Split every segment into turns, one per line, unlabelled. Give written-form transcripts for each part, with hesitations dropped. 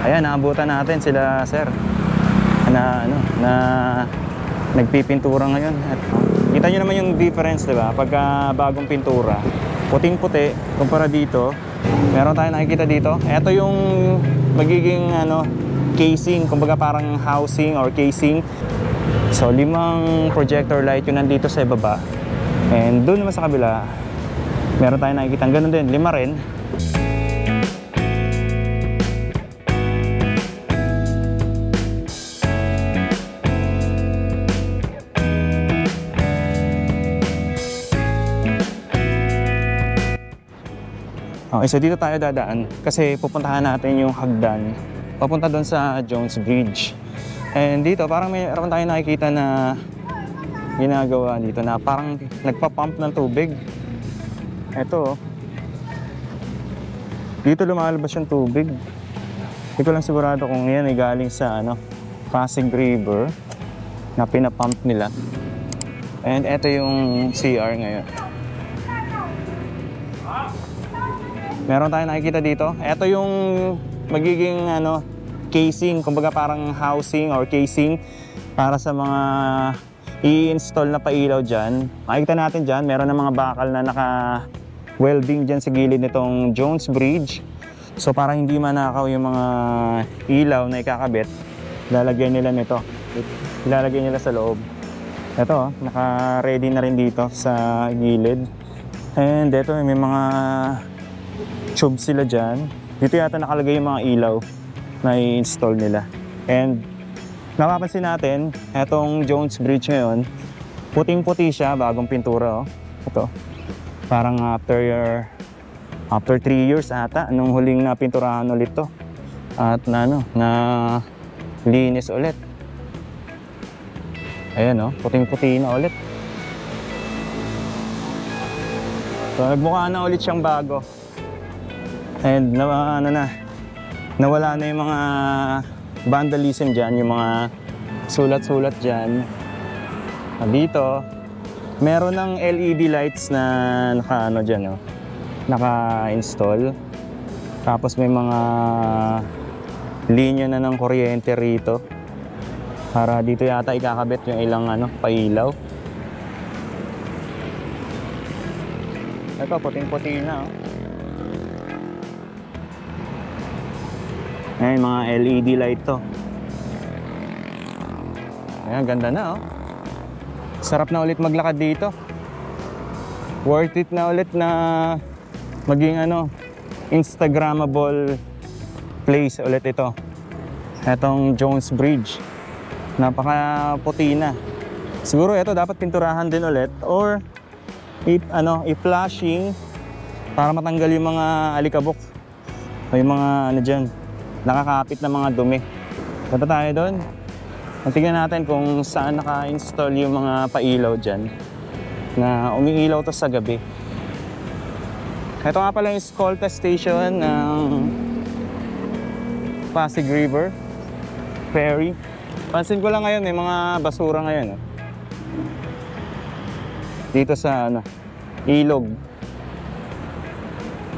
Ayan, naabutan natin sila sir na nagpipintura ngayon. At kita nyo naman yung difference, di ba? Pagka bagong pintura, puting-puti kumpara dito. Meron tayong nakikita dito. Ito yung magiging casing, kumbaga parang housing or casing. So 5 projector light yung nandito sa ibaba. And doon naman sa kabila, meron tayong nakikita ganun din, 5 rin. Okay, so dito tayo dadaan kasi pupuntahan natin yung hagdan papunta doon sa Jones Bridge. And dito parang meron tayong nakikita na ginagawa dito na parang nagpa-pump ng tubig. Ito, dito lumalabas yung tubig. Hindi ko lang sigurado kung yan ay galing sa Pasig River na pinapump nila. And ito yung CR ngayon. Meron tayong nakikita dito. Ito yung magiging casing, kumbaga parang housing or casing para sa mga i-install na pailaw dyan. Makikita natin dyan, meron na mga bakal na naka-welding dyan sa gilid nitong Jones Bridge. So para hindi manakaw yung mga ilaw na ikakabit, lalagyan nila nito. Ilalagay nila sa loob. Ito, naka-ready na rin dito sa gilid. And ito, may mga tube sila dyan. Dito yata nakalagay yung mga ilaw na i-install nila. And napapansin natin, etong Jones Bridge ngayon, puting-puti siya, bagong pintura. Ito, parang after 3 years ata, nung huling napinturahan ulit to. At na linis ulit. Ayan puting-puti na ulit. So nagmukha na ulit siyang bago. And nawala na yung mga vandalism dyan, yung mga sulat-sulat dyan. Dito, meron ng LED lights na naka-install. Tapos may mga linya na ng kuryente rito. Para dito yata ikakabit yung ilang pailaw. Ito, puting-puti na. Ayan, mga LED light to. Ayan, ganda na Sarap na ulit maglakad dito. Worth it na ulit na maging Instagrammable place ulit ito. Etong Jones Bridge. Napaka puti na. Siguro ito dapat pinturahan din ulit or i-flashing para matanggal yung mga alikabok o yung mga dyan, nakakapit na mga dumi. Punta tayo doon. Tingnan natin kung saan naka-install yung mga pailaw dyan na umiilaw to sa gabi. Ito nga pala yung Escolta Station ng Pasig River Ferry. Pansin ko lang ngayon, may mga basura ngayon. Dito sa ilog.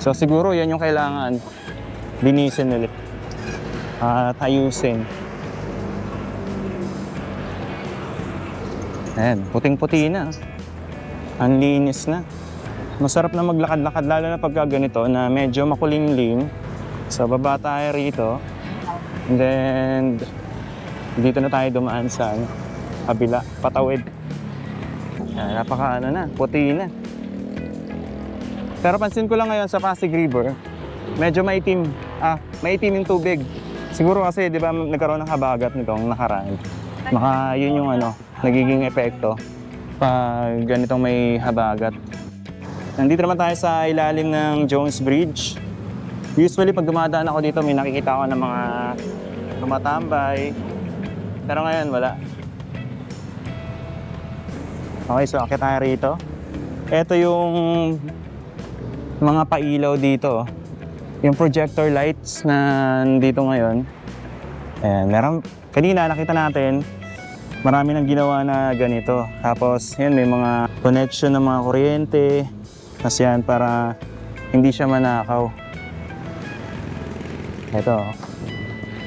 So siguro yan yung kailangan linisin ulit at ayusin. Ayan, puting-puti na. Ang linis na. Masarap na maglakad-lakad lalo na pagka ganito na medyo makulimlim. So baba tayo rito. And then dito na tayo dumaan sa kabila, patawid. Ayan, napaka puti na. Pero pansin ko lang ngayon sa Pasig River, medyo maitim. Maitim yung tubig. Siguro kasi, di ba, nagkaroon ng habagat nitong nakaraan. Baka yun yung nagiging epekto pag ganitong may habagat. Nandito naman tayo sa ilalim ng Jones Bridge. Usually, pag dumadaan ako dito, may nakikita ako ng mga tumatambay. Pero ngayon, wala. Okay, so akit tayo rito. Ito yung mga pailaw dito. Yung projector lights na nandito ngayon. Ayan, kanina nakita natin, marami nang ginawa na ganito. Tapos, yan, may mga connection ng mga kuryente. Kasi yan, para hindi siya manakaw. Ito.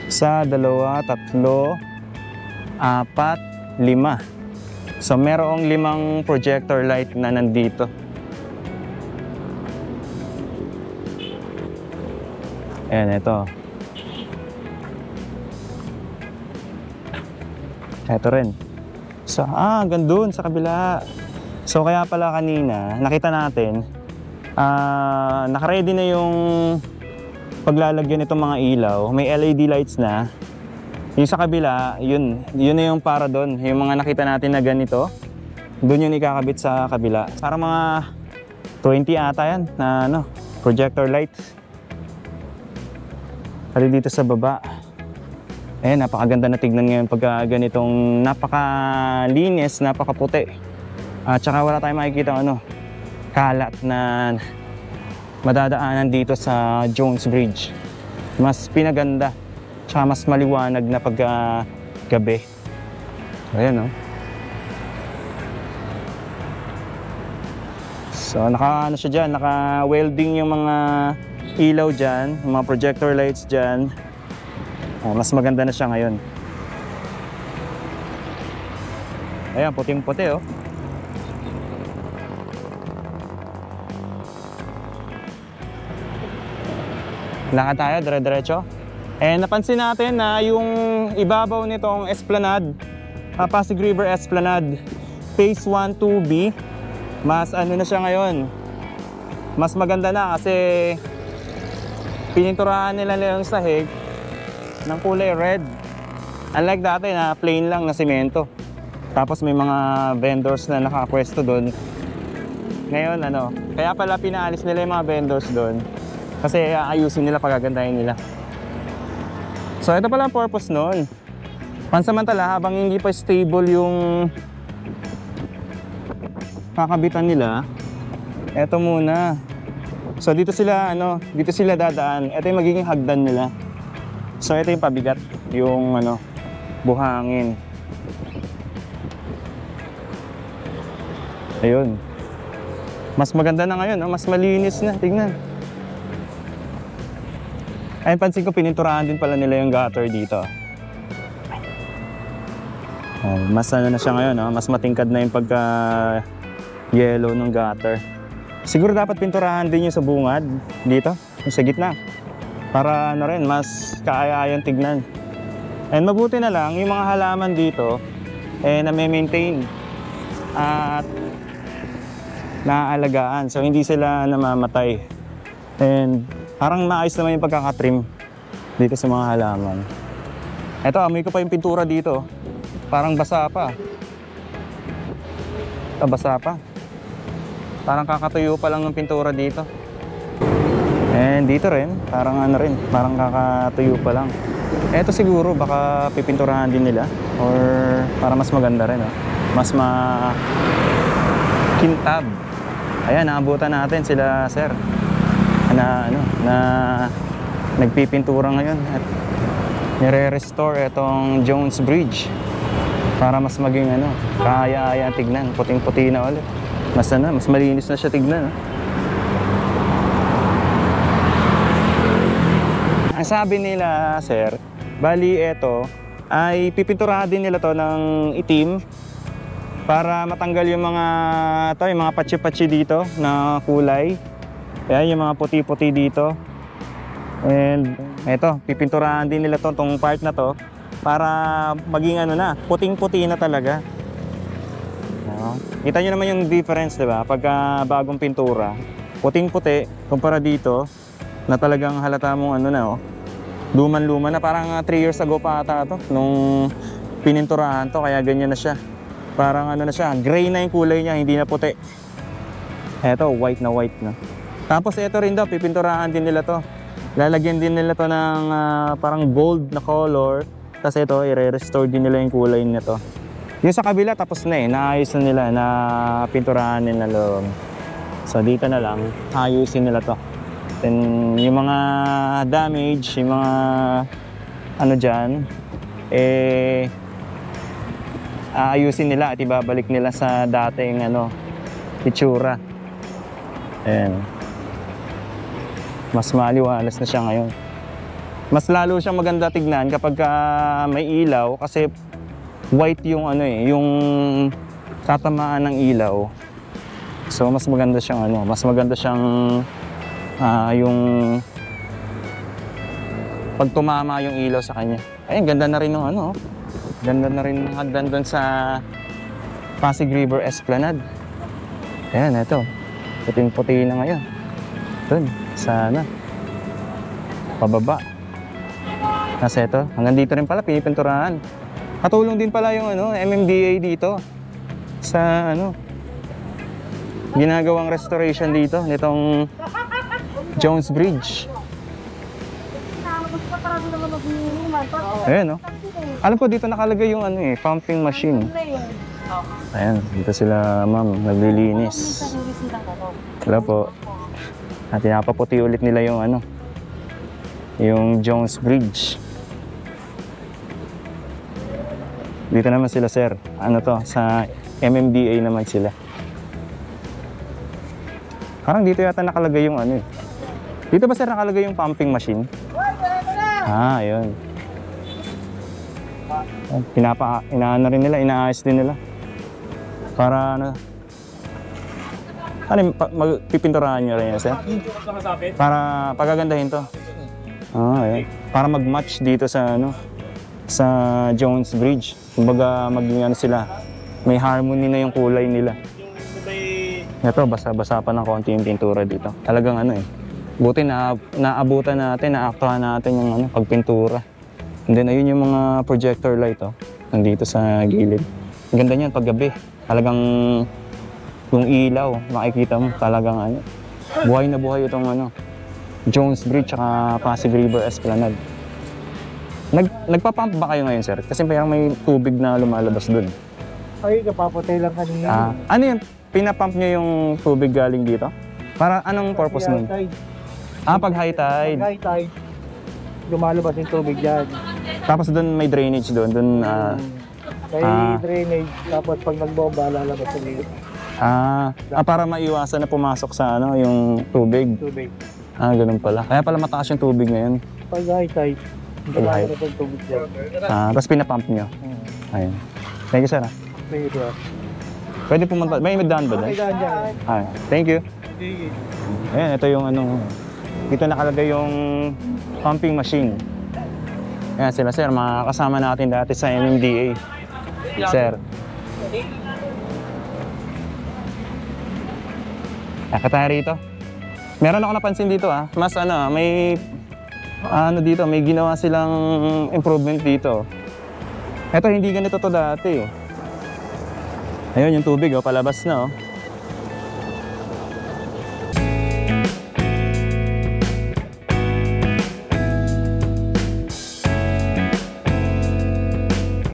Isa, dalawa, tatlo, apat, lima. So merong 5 projector light na nandito. Ayan, ito. Ito rin. So, hanggang dun sa kabila. So kaya pala kanina, nakita natin, naka-ready na yung paglalagyan itong mga ilaw. May LED lights na. Yung sa kabila, yun na yung para doon. Yung mga nakita natin na ganito, doon yung ikakabit sa kabila. Para mga 20 ata yan na projector lights. Pati dito sa baba. Napakaganda na tignan ngayon pagka ganitong napakalinis, napakaputi. At saka wala tayong makikita kalat na madadaanan dito sa Jones Bridge. Mas pinaganda, tsaka mas maliwanag na pagka gabi. Ayan, So naka siya dyan, naka-welding yung mga ilaw dyan, yung mga projector lights dyan. Mas maganda na siya ngayon. Ayan, puting-puti Lakad tayo, dire-diretso. Napansin natin na yung ibabaw nitong Esplanade, Pasig River Esplanade, Phase 1, 2B, mas na siya ngayon. Mas maganda na kasi pininturahan nila yung sahig ng kulay red. Unlike dati na plain lang na semento. Tapos may mga vendors na nakapwesto doon. Ngayon kaya pala pinaalis nila yung mga vendors doon. Kasi ayusin nila, pagagandahin nila. So ito pala ang purpose noon. Pansamantala, habang hindi pa stable yung kakabitan nila, eto muna. So dito sila dadaan. Ito yung magiging hagdan nila. So ito yung pabigat, yung buhangin. Ayun. Mas maganda na ngayon, mas malinis na, tignan. Ayun, pansin ko pininturahan din pala nila yung gutter dito. Mas na siya ngayon, mas matingkad na yung pagka yellow ng gutter. Siguro dapat pinturahan din yung sa bungad dito, yung sa gitna. Para rin, mas kaaya-ayang tignan. And mabuti na lang, yung mga halaman dito, na-maintain at naaalagaan. So hindi sila namamatay. And parang maayos naman yung pagkakatrim dito sa mga halaman. Eto, amoy ko pa yung pintura dito. Parang basa pa. Basa pa. Parang kakatuyo pa lang ng pintura dito. And dito rin, parang parang kakatuyo pa lang. Eto siguro, baka pipinturahan din nila. Or para mas maganda rin, mas makintab. Ayan, naabutan natin sila, sir. Na nagpipintura ngayon at nire-restore itong Jones Bridge para mas maging kaya-aya tignan, puting-puti na ulit. Mas malinis na siya tignan. Ang sabi nila, sir, bali ito ay pipinturahan din nila to ng itim para matanggal yung mga patsi-patsi dito na kulay. Ayan, yung mga puti-puti dito. And eto, pipinturahan din nila tong part na to para maging puting-puti na talaga. Kita nyo naman yung difference, di ba? Pagka bagong pintura, puting-puti, kumpara dito, na talagang halata mong luman-luma na. Parang 3 years ago pa ata to, nung pininturahan to, kaya ganyan na siya. Parang na siya, gray na yung kulay niya, hindi na puti. Eto, white na. Tapos ito rin daw, pipinturahan din nila to. Lalagyan din nila to ng parang gold na color. Tapos ito, i-restore din nila yung kulay nito. Yung sa kabila, tapos na naayos na nila, na pinturahan nila loob. So dito na lang, ayusin nila to. Then yung mga damage, yung mga dyan, aayusin nila at ibabalik nila sa dating itsura. Ayan. Mas maliwalas na siya ngayon. Mas lalo siyang maganda tignan kapag may ilaw kasi white yung ano eh, yung tatamaan ng ilaw. So mas maganda siyang ano, mas maganda siyang yung pag tumama yung ilaw sa kanya. Ayun, ganda na rin ng ano, ganda na rin ng hagdan doon sa Pasig River Esplanade. Ayan, ito. Puting-puti na ngayon. Doon, sa ano, pababa. Nasa ito, hanggang dito rin pala, pinipinturahan. Katulong din pala yung ano, MMDA dito. Sa ano, ginagawang restoration dito, nitong Jones Bridge. Ayan, no? Alam ko dito nakalagay yung ano eh, pumping machine. Ayan, dito sila ma'am, naglilinis. Wala po. At pinapaputi ulit nila yung ano, yung Jones Bridge. Dito naman sila sir, ano to, sa MMDA naman sila. Parang dito yata nakalagay yung ano eh. Dito ba sir nakalagay yung pumping machine? Ayun. Inaano rin nila, inaayos din nila. Para ano, magpipinturahan nyo rin yan, sir? Para pagagandahin to. Ayun. Para mag-match dito sa ano, sa Jones Bridge. Kumbaga maging ano sila, may harmony na yung kulay nila. Ito, basa-basa pa ng konti yung pintura dito. Talagang ano eh. Buti na naabutan natin, naaktuhan natin yung ano, pagpintura. And then ayun yung mga projector light oh, nandito sa gilid. Ang ganda niyan pag gabi. Talagang yung ilaw, makikita mo talagang ano, buhay na buhay itong ano, Jones Bridge at Pasig River Esplanade. Nagpa-pump ba kayo ngayon sir? Kasi parang may tubig na lumalabas dun.
Ay, kapapatay lang kanina.
Ano yun? Pinapump nyo yung tubig galing dito? Para anong purpose nun? Pag high tide.
Pag high tide, lumalabas yung tubig dyan.
Tapos doon may drainage doon.
May drainage, tapos pag nagbomba, lalabas ulit.
Para maiwasan na pumasok sa ano, yung tubig.
Tubig.
Ganun pala. Kaya pala mataas yung tubig ngayon.
Pag high tide, lumalabas yung tubig dyan.
Tapos pinapump nyo. Ayun. Thank you sir. Pwede pumunta. May daan ba doon?
May daan dyan.
Thank you. Ayan, ito yung ano. Dito nakalagay yung pumping machine. Ayan sila sir, mga kasama natin dati sa MMDA. Sir. Akit tayo rito. Meron ako napansin dito mas ano, may ano dito, may ginawa silang improvement dito. Ito hindi ganito to dati. Ayun yung tubig palabas na